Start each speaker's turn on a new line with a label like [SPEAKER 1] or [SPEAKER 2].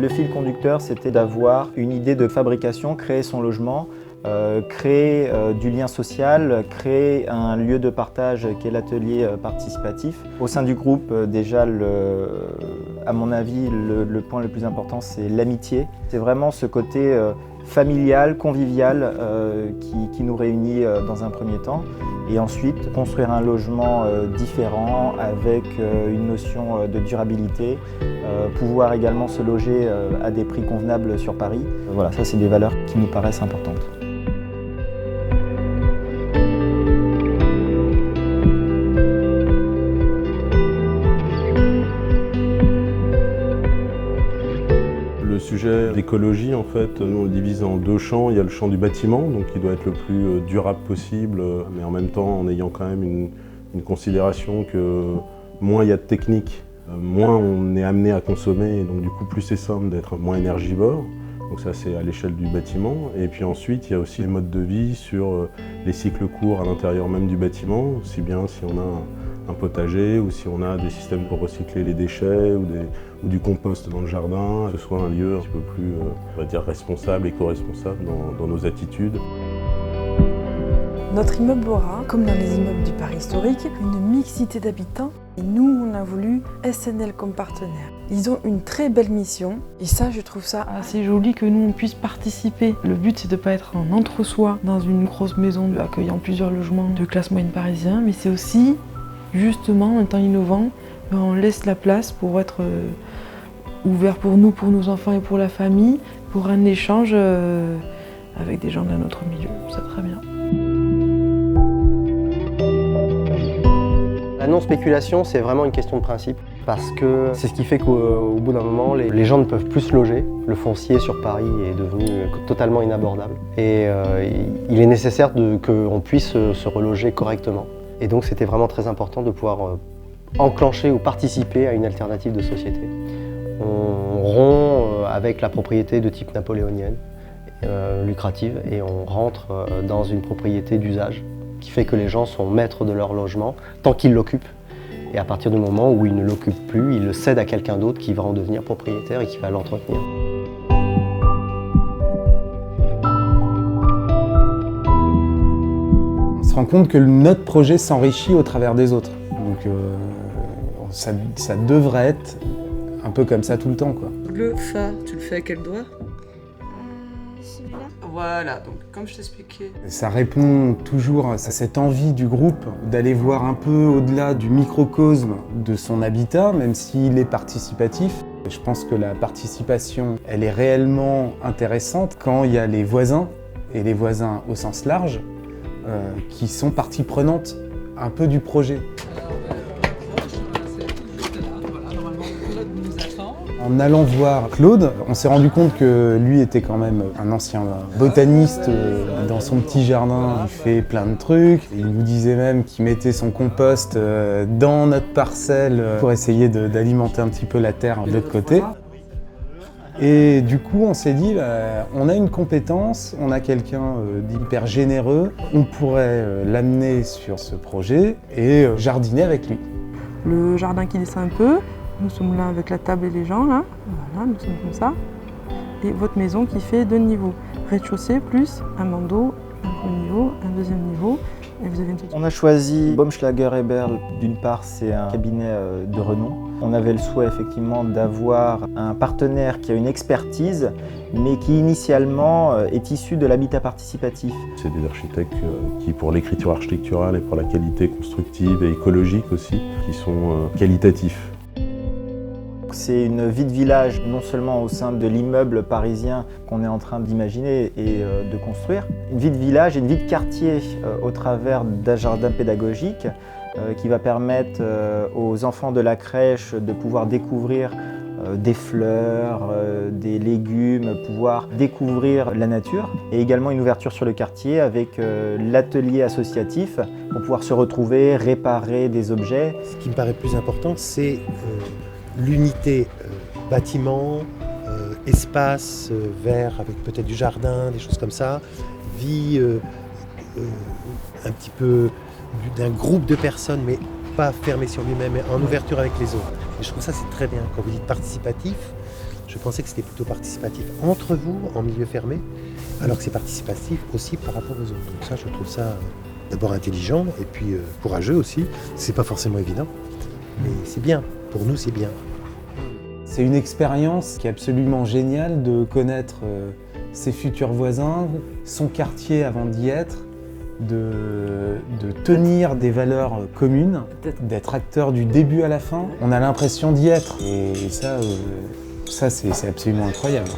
[SPEAKER 1] Le fil conducteur, c'était d'avoir une idée de fabrication, créer son logement, créer du lien social, créer un lieu de partage qui est l'atelier participatif. Au sein du groupe, déjà, à mon avis, le point le plus important, c'est l'amitié. C'est vraiment ce côté familial, convivial qui nous réunit dans un premier temps. Et ensuite, construire un logement différent avec une notion de durabilité, pouvoir également se loger à des prix convenables sur Paris. Voilà, ça c'est des valeurs qui nous paraissent importantes.
[SPEAKER 2] Le sujet d'écologie, en fait, nous on le divise en deux champs. Il y a le champ du bâtiment, donc qui doit être le plus durable possible, mais en même temps en ayant quand même une considération que moins il y a de technique, moins on est amené à consommer, et donc du coup plus c'est simple d'être moins énergivore. Donc ça c'est à l'échelle du bâtiment. Et puis ensuite il y a aussi les modes de vie sur les cycles courts à l'intérieur même du bâtiment, aussi bien si on a un potager ou si on a des systèmes pour recycler les déchets ou du compost dans le jardin, que ce soit un lieu un petit peu plus on va dire responsable, éco-responsable dans nos attitudes.
[SPEAKER 3] Notre immeuble aura, comme dans les immeubles du Paris historique, une mixité d'habitants. Et nous, on a voulu SNL comme partenaire. Ils ont une très belle mission et ça, je trouve ça assez joli que nous, on puisse participer. Le but, c'est de ne pas être en entre-soi dans une grosse maison accueillant plusieurs logements de classe moyenne parisien, mais c'est aussi, justement, en temps innovant, on laisse la place pour être ouvert pour nous, pour nos enfants et pour la famille, pour un échange avec des gens d'un autre milieu. C'est très bien.
[SPEAKER 4] La non-spéculation, c'est vraiment une question de principe, parce que c'est ce qui fait qu'au bout d'un moment, les gens ne peuvent plus se loger. Le foncier sur Paris est devenu totalement inabordable. Et il est nécessaire qu'on puisse se reloger correctement. Et donc c'était vraiment très important de pouvoir enclencher ou participer à une alternative de société. On rompt avec la propriété de type napoléonienne, lucrative, et on rentre dans une propriété d'usage, qui fait que les gens sont maîtres de leur logement tant qu'ils l'occupent. Et à partir du moment où ils ne l'occupent plus, ils le cèdent à quelqu'un d'autre qui va en devenir propriétaire et qui va l'entretenir.
[SPEAKER 5] On se rend compte que notre projet s'enrichit au travers des autres. Donc ça devrait être un peu comme ça tout le temps, quoi.
[SPEAKER 6] Le Fa, tu le fais à quel doigt?
[SPEAKER 7] Celui-là.
[SPEAKER 6] Voilà, donc comme je t'expliquais.
[SPEAKER 5] Ça répond toujours à cette envie du groupe d'aller voir un peu au-delà du microcosme de son habitat, même s'il est participatif. Je pense que la participation, elle est réellement intéressante quand il y a les voisins, et les voisins au sens large, qui sont partie prenante un peu du projet. En allant voir Claude, on s'est rendu compte que lui était quand même un ancien botaniste. Dans son petit jardin, il fait plein de trucs. Il nous disait même qu'il mettait son compost dans notre parcelle pour essayer d'alimenter un petit peu la terre de l'autre côté. Et du coup, on s'est dit, on a une compétence, on a quelqu'un d'hyper généreux, on pourrait l'amener sur ce projet et jardiner avec lui.
[SPEAKER 3] Le jardin qui descend un peu. Nous sommes là avec la table et les gens, là. Voilà, nous sommes comme ça. Et votre maison qui fait 2 niveaux. Rez-de-chaussée plus un bandeau, un premier niveau, un deuxième niveau. Et vous avez une petite...
[SPEAKER 1] On a choisi Baumschlager Eberl. D'une part, c'est un cabinet de renom. On avait le souhait effectivement d'avoir un partenaire qui a une expertise, mais qui initialement est issu de l'habitat participatif.
[SPEAKER 2] C'est des architectes qui, pour l'écriture architecturale et pour la qualité constructive et écologique aussi, qui sont qualitatifs.
[SPEAKER 1] C'est une vie de village, non seulement au sein de l'immeuble parisien qu'on est en train d'imaginer et de construire, une vie de village et une vie de quartier au travers d'un jardin pédagogique qui va permettre aux enfants de la crèche de pouvoir découvrir des fleurs, des légumes, pouvoir découvrir la nature, et également une ouverture sur le quartier avec l'atelier associatif pour pouvoir se retrouver, réparer des objets.
[SPEAKER 8] Ce qui me paraît plus important, c'est l'unité bâtiment, espace vert avec peut-être du jardin, des choses comme ça, vie un petit peu d'un groupe de personnes, mais pas fermé sur lui-même, mais en ouverture avec les autres. Et je trouve ça c'est très bien. Quand vous dites participatif, Je pensais que c'était plutôt participatif entre vous, en milieu fermé, alors que c'est participatif aussi par rapport aux autres. Donc ça, je trouve ça d'abord intelligent et puis courageux aussi. C'est pas forcément évident, mais c'est bien. Pour nous, c'est bien.
[SPEAKER 5] C'est une expérience qui est absolument géniale de connaître ses futurs voisins, son quartier avant d'y être, de tenir des valeurs communes, d'être acteur du début à la fin. On a l'impression d'y être et ça c'est absolument incroyable.